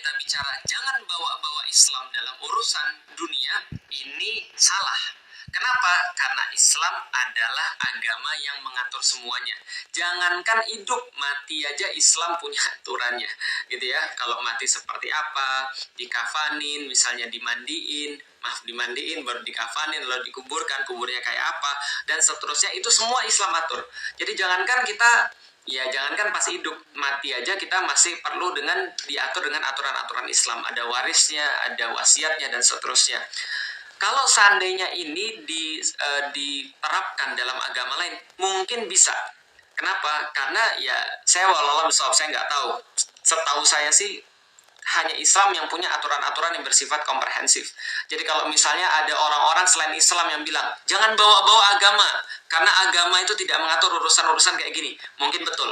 kita bicara jangan bawa-bawa Islam dalam urusan dunia, ini salah. Kenapa? Karena Islam adalah agama yang mengatur semuanya. Jangankan hidup, mati aja Islam punya aturannya, gitu ya. Kalau mati seperti apa, dikafanin, misalnya dimandiin, baru dikafanin, lalu dikuburkan, kuburnya kayak apa, dan seterusnya, itu semua Islam atur. Jadi jangankan pas hidup, mati aja kita masih perlu diatur dengan aturan-aturan Islam. Ada warisnya, ada wasiatnya, dan seterusnya. Kalau seandainya ini diterapkan dalam agama lain, mungkin bisa. Kenapa? Karena ya saya nggak tahu. Setahu saya sih hanya Islam yang punya aturan-aturan yang bersifat komprehensif. Jadi kalau misalnya ada orang-orang selain Islam yang bilang jangan bawa-bawa agama, karena agama itu tidak mengatur urusan-urusan kayak gini, mungkin betul,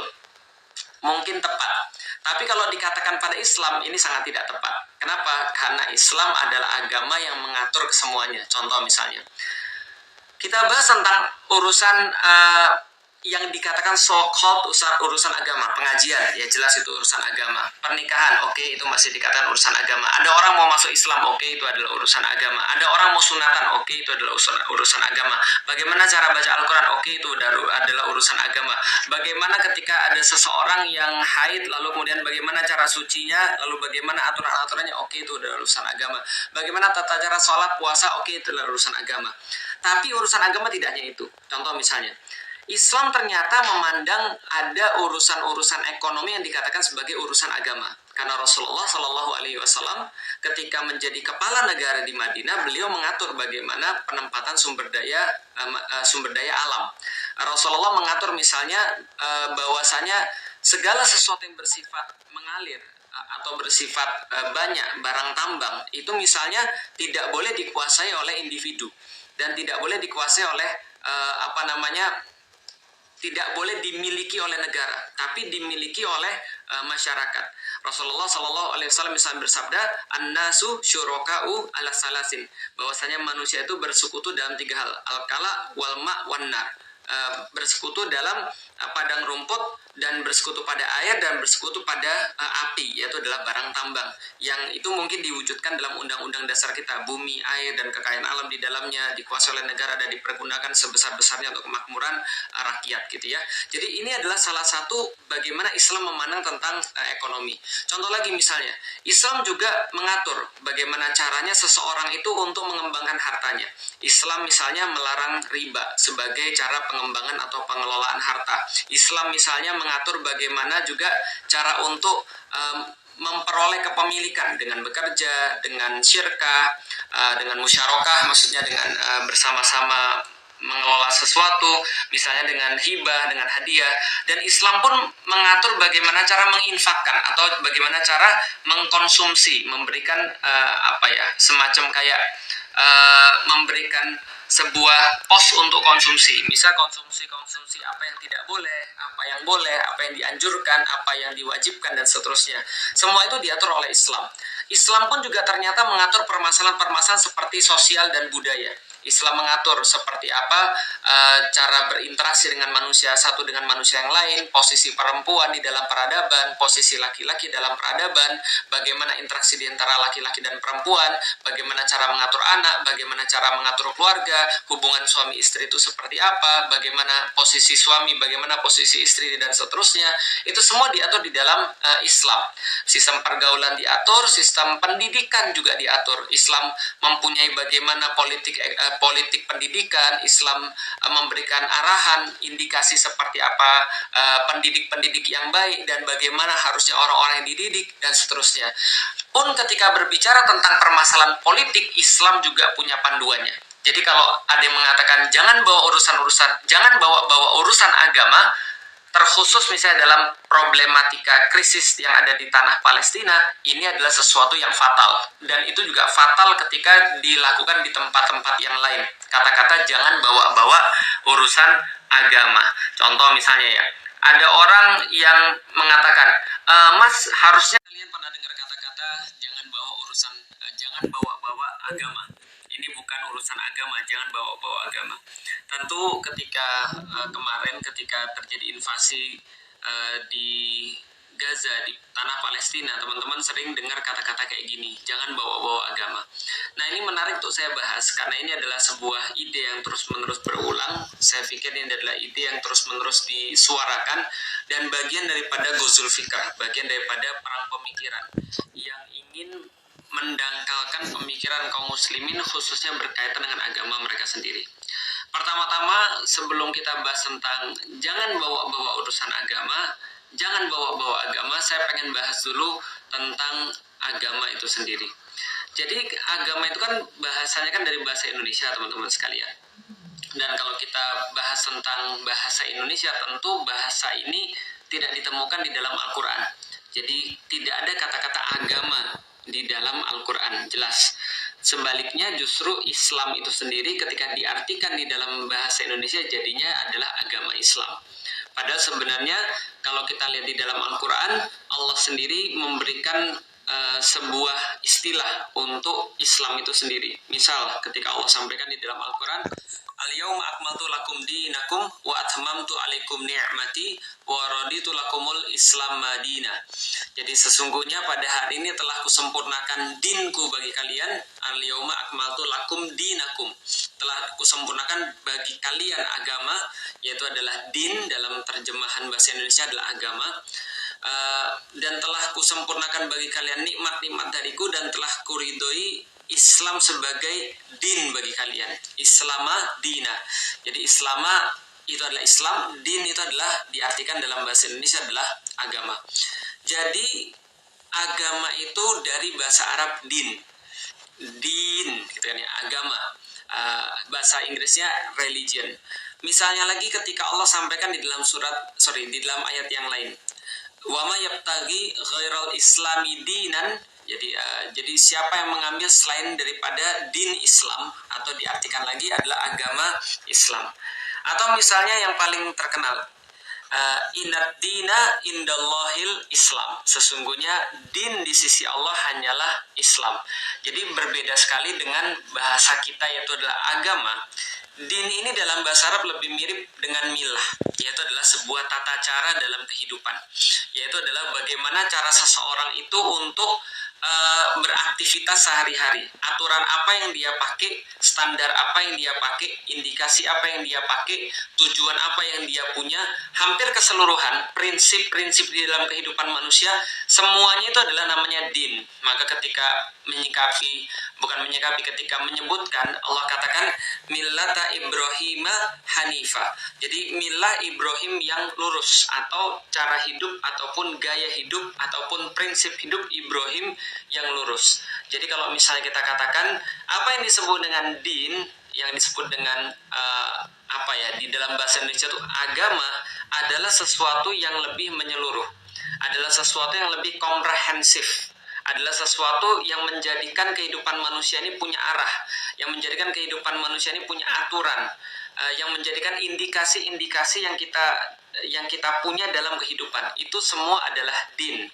mungkin tepat. Tapi kalau dikatakan pada Islam, ini sangat tidak tepat. Kenapa? Karena Islam adalah agama yang mengatur semuanya. Contoh misalnya, kita bahas tentang urusan yang dikatakan so-called urusan agama, pengajian, ya jelas itu urusan agama. Pernikahan, oke, itu masih dikatakan urusan agama. Ada orang mau masuk Islam, oke, itu adalah urusan agama. Ada orang mau sunatan, oke, itu adalah urusan agama. Bagaimana cara baca Al-Quran, oke, itu adalah urusan agama. Bagaimana ketika ada seseorang yang haid, lalu kemudian bagaimana cara sucinya, lalu bagaimana aturan-aturannya, oke, itu adalah urusan agama. Bagaimana tata cara sholat, puasa, oke, itu adalah urusan agama. Tapi urusan agama tidak hanya itu. Contoh misalnya, Islam ternyata memandang ada urusan-urusan ekonomi yang dikatakan sebagai urusan agama. Karena Rasulullah Shallallahu Alaihi Wasallam ketika menjadi kepala negara di Madinah, beliau mengatur bagaimana penempatan sumber daya alam. Rasulullah mengatur misalnya bahwasanya segala sesuatu yang bersifat mengalir atau bersifat banyak, barang tambang, itu misalnya tidak boleh dikuasai oleh individu dan tidak boleh dikuasai oleh tidak boleh dimiliki oleh negara, tapi dimiliki oleh masyarakat. Rasulullah Shallallahu Alaihi Wasallam misalnya bersabda, "An-nasu syuraka'u ala salasin," bahwasanya manusia itu bersekutu dalam 3 hal, al-kala, wal ma', wan nar. Bersekutu dalam padang rumput, dan bersekutu pada air, dan bersekutu pada api, yaitu adalah barang tambang, yang itu mungkin diwujudkan dalam undang-undang dasar kita. Bumi, air, dan kekayaan alam di dalamnya dikuasai oleh negara dan dipergunakan sebesar-besarnya untuk kemakmuran rakyat, gitu ya. Jadi ini adalah salah satu bagaimana Islam memandang tentang ekonomi. Contoh lagi misalnya, Islam juga mengatur bagaimana caranya seseorang itu untuk mengembangkan hartanya. Islam misalnya melarang riba sebagai cara pengembangan atau pengelolaan harta. Islam misalnya mengatur bagaimana juga cara untuk memperoleh kepemilikan dengan bekerja, dengan syirkah, dengan musyarakah, maksudnya dengan bersama-sama mengelola sesuatu, misalnya dengan hibah, dengan hadiah. Dan Islam pun mengatur bagaimana cara menginfakkan atau bagaimana cara mengkonsumsi, memberikan semacam kayak memberikan sebuah pos untuk konsumsi. Misal konsumsi apa yang tidak boleh, apa yang boleh, apa yang dianjurkan, apa yang diwajibkan, dan seterusnya. Semua itu diatur oleh Islam. Islam pun juga ternyata mengatur permasalahan-permasalahan seperti sosial dan budaya. Islam mengatur seperti apa cara berinteraksi dengan manusia satu dengan manusia yang lain, posisi perempuan di dalam peradaban, posisi laki-laki dalam peradaban, bagaimana interaksi di antara laki-laki dan perempuan, bagaimana cara mengatur anak, bagaimana cara mengatur keluarga, hubungan suami istri itu seperti apa, bagaimana posisi suami, bagaimana posisi istri, dan seterusnya. Itu semua diatur di dalam Islam. Sistem pergaulan diatur, sistem pendidikan juga diatur. Islam mempunyai bagaimana politik pendidikan. Islam memberikan arahan, indikasi seperti apa pendidik-pendidik yang baik, dan bagaimana harusnya orang-orang yang dididik, dan seterusnya. Pun ketika berbicara tentang permasalahan politik, Islam juga punya panduannya. Jadi kalau ada yang mengatakan jangan bawa urusan agama, terkhusus misalnya dalam problematika krisis yang ada di tanah Palestina, ini adalah sesuatu yang fatal. Dan itu juga fatal ketika dilakukan di tempat-tempat yang lain. Kata-kata jangan bawa-bawa urusan agama. Contoh misalnya ya, ada orang yang mengatakan, Mas, harusnya kalian pernah dengar kata-kata jangan bawa-bawa agama. Ini bukan urusan agama, jangan bawa-bawa agama. Tentu ketika kemarin ketika terjadi invasi di Gaza, di tanah Palestina, teman-teman sering dengar kata-kata kayak gini, jangan bawa-bawa agama. Nah, ini menarik untuk saya bahas karena ini adalah sebuah ide yang terus-menerus berulang. Saya pikir ini adalah ide yang terus-menerus disuarakan dan bagian daripada ghazul fikr, bagian daripada perang pemikiran yang ingin mendangkalkan pemikiran kaum muslimin khususnya berkaitan dengan agama mereka sendiri. Pertama-tama, sebelum kita bahas tentang jangan bawa-bawa urusan agama, jangan bawa-bawa agama, saya pengen bahas dulu tentang agama itu sendiri. Jadi agama itu kan bahasanya kan dari bahasa Indonesia, teman-teman sekalian. Dan kalau kita bahas tentang bahasa Indonesia, tentu bahasa ini tidak ditemukan di dalam Al-Quran. Jadi tidak ada kata-kata agama di dalam Al-Quran, jelas. Sebaliknya justru Islam itu sendiri ketika diartikan di dalam bahasa Indonesia jadinya adalah agama Islam. Padahal sebenarnya kalau kita lihat di dalam Al-Quran, Allah sendiri memberikan sebuah istilah untuk Islam itu sendiri. Misal ketika Allah sampaikan di dalam Al-Quran, Al-yawma akmaltu lakum dinakum wa atmamtu alaikum ni'mati wa raditu lakumul Islam madina. Jadi sesungguhnya pada hari ini telah kusempurnakan dinku bagi kalian. Al-yawma akmaltu lakum dinakum. Telah kusempurnakan bagi kalian agama, yaitu adalah din, dalam terjemahan bahasa Indonesia adalah agama. Dan telah kusempurnakan bagi kalian nikmat-nikmat dariku dan telah kuridhoi Islam sebagai din bagi kalian. Islama dina. Jadi Islama itu adalah Islam, din itu adalah diartikan dalam bahasa Indonesia adalah agama. Jadi agama itu dari bahasa Arab din, gitu kan ya, agama. Bahasa Inggrisnya religion. Misalnya lagi ketika Allah sampaikan di dalam di dalam ayat yang lain, wa ma yabtaghi ghairal islami dinan. Jadi siapa yang mengambil selain daripada din Islam, atau diartikan lagi adalah agama Islam. Atau misalnya yang paling terkenal, inad dina indallahil Islam. Sesungguhnya din di sisi Allah hanyalah Islam. Jadi berbeda sekali dengan bahasa kita yaitu adalah agama. Din ini dalam bahasa Arab lebih mirip dengan milah, yaitu adalah sebuah tata cara dalam kehidupan. Yaitu adalah bagaimana cara seseorang itu untuk beraktivitas sehari-hari, aturan apa yang dia pakai, standar apa yang dia pakai, indikasi apa yang dia pakai, tujuan apa yang dia punya, hampir keseluruhan prinsip-prinsip di dalam kehidupan manusia, semuanya itu adalah namanya din. Maka ketika ketika menyebutkan, Allah katakan millata Ibrahim hanifa. Jadi milah Ibrahim yang lurus, atau cara hidup ataupun gaya hidup ataupun prinsip hidup Ibrahim yang lurus. Jadi kalau misalnya kita katakan apa yang disebut dengan din, yang disebut dengan di dalam bahasa Indonesia itu agama, adalah sesuatu yang lebih menyeluruh, adalah sesuatu yang lebih komprehensif, adalah sesuatu yang menjadikan kehidupan manusia ini punya arah, yang menjadikan kehidupan manusia ini punya aturan, yang menjadikan indikasi-indikasi yang kita punya dalam kehidupan. Itu semua adalah din.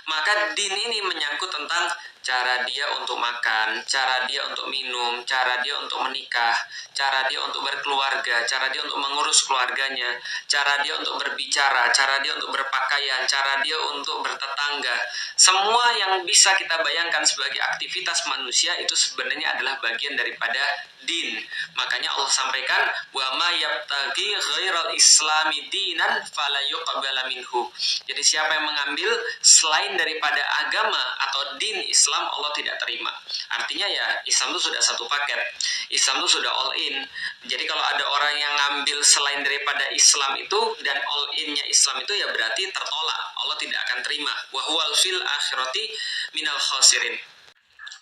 Maka din ini menyangkut tentang cara dia untuk makan, cara dia untuk minum, cara dia untuk menikah, cara dia untuk berkeluarga, cara dia untuk mengurus keluarganya, cara dia untuk berbicara, cara dia untuk berpakaian, cara dia untuk bertetangga. Semua yang bisa kita bayangkan sebagai aktivitas manusia itu sebenarnya adalah bagian daripada din. Makanya Allah sampaikan, wa ma yabtaghi ghairal islami dinan fala yuqbala minhu. Jadi siapa yang mengambil selain daripada agama atau din Islam, Allah tidak terima. Artinya ya Islam itu sudah satu paket, Islam itu sudah all in. Jadi kalau ada orang yang ngambil selain daripada Islam itu dan all innya Islam itu, ya berarti tertolak, Allah tidak akan terima. Wa huwal fil akhirati minal khasirin.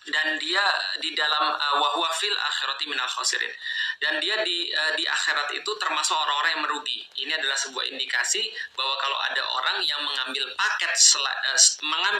Dan dia di dalam wahwa fil akhirati minal khasirin, dan dia di akhirat itu termasuk orang-orang yang merugi. Ini adalah sebuah indikasi bahwa kalau ada orang yang mengambil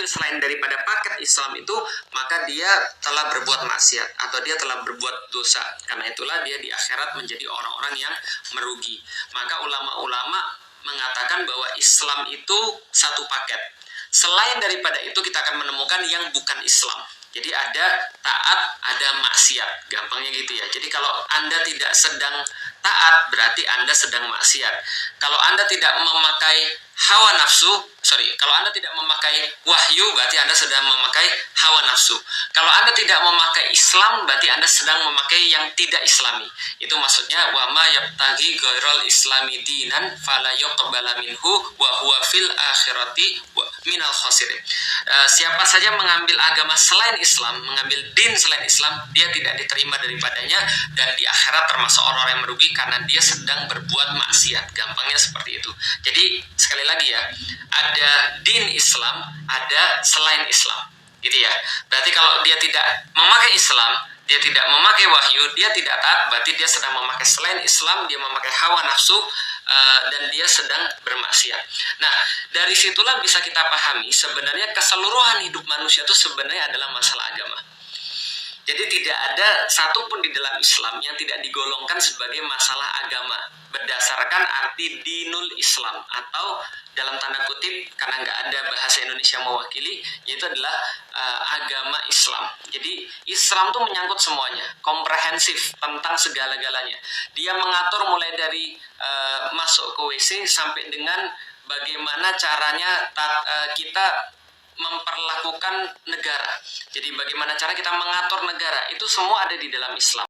selain daripada paket Islam itu, maka dia telah berbuat maksiat atau dia telah berbuat dosa. Karena itulah dia di akhirat menjadi orang-orang yang merugi. Maka ulama-ulama mengatakan bahwa Islam itu satu paket. Selain daripada itu kita akan menemukan yang bukan Islam. Jadi ada taat, ada maksiat. Gampangnya gitu ya. Jadi kalau Anda tidak sedang taat, berarti Anda sedang maksiat. Kalau Anda tidak memakai hawa nafsu, kalau Anda tidak memakai wahyu, berarti Anda sedang memakai hawa nafsu. Kalau Anda tidak memakai Islam, berarti Anda sedang memakai yang tidak Islami. Itu maksudnya wa ma yabtaghi ghairal islami dinan fala yuqbala minhu wa huwa fil akhirati minal khasirin. Siapa saja mengambil agama selain Islam, mengambil din selain Islam, dia tidak diterima daripadanya, dan di akhirat termasuk orang yang merugi karena dia sedang berbuat maksiat. Gampangnya seperti itu. Jadi sekali lagi ya, ada din Islam, ada selain Islam, gitu ya. Berarti kalau dia tidak memakai Islam, dia tidak memakai wahyu, dia tidak taat, berarti dia sedang memakai selain Islam, dia memakai hawa nafsu, dan dia sedang bermaksiat. Nah, dari situlah bisa kita pahami sebenarnya keseluruhan hidup manusia itu sebenarnya adalah masalah agama. Jadi tidak ada satupun di dalam Islam yang tidak digolongkan sebagai masalah agama berdasarkan arti dinul Islam, atau dalam tanda kutip karena nggak ada bahasa Indonesia mewakili, yaitu adalah agama Islam. Jadi Islam itu menyangkut semuanya, komprehensif tentang segala-galanya. Dia mengatur mulai dari masuk ke WC sampai dengan bagaimana caranya kita memperlakukan negara. Jadi bagaimana cara kita mengatur negara, itu semua ada di dalam Islam.